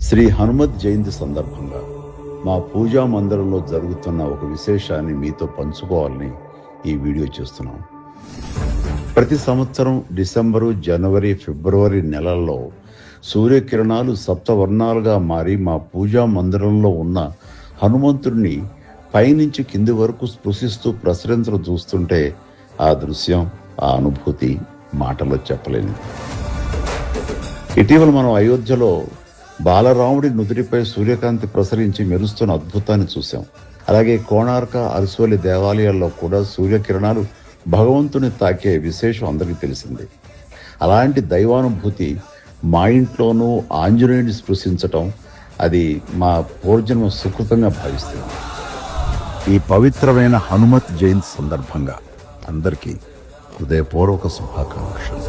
శ్రీ హనుమత్ జయంతి సందర్భంగా మా పూజా మందిరంలో జరుగుతున్న ఒక విశేషాన్ని మీతో పంచుకోవాలని ఈ వీడియో చేస్తున్నాం. ప్రతి సంవత్సరం డిసెంబరు, జనవరి, ఫిబ్రవరి నెలల్లో సూర్యకిరణాలు సప్తవర్ణాలుగా మారి మా పూజా మందిరంలో ఉన్న హనుమంతుడిని పైనుంచి కింది వరకు స్పృశిస్తూ ప్రసరించడం చూస్తుంటే ఆ దృశ్యం, ఆ అనుభూతి మాటలో చెప్పలేనిది. ఇటీవల మనం అయోధ్యలో బాలరాముడి నుదుటిపై సూర్యకాంతి ప్రసరించి మెరుస్తున్న అద్భుతాన్ని చూశాం. అలాగే కోణార్క, అరసవల్లి దేవాలయాల్లో కూడా సూర్యకిరణాలు భగవంతుని తాకే విశేషం అందరికీ తెలిసిందే. అలాంటి దైవానుభూతి మా ఇంట్లోనూ ఆంజనేయుని స్పృశించటం, అది మా పూర్వజన్మ సుకృతంగా భావిస్తున్నాం. ఈ పవిత్రమైన హనుమత్ జయంతి సందర్భంగా అందరికీ హృదయపూర్వక శుభాకాంక్షలు.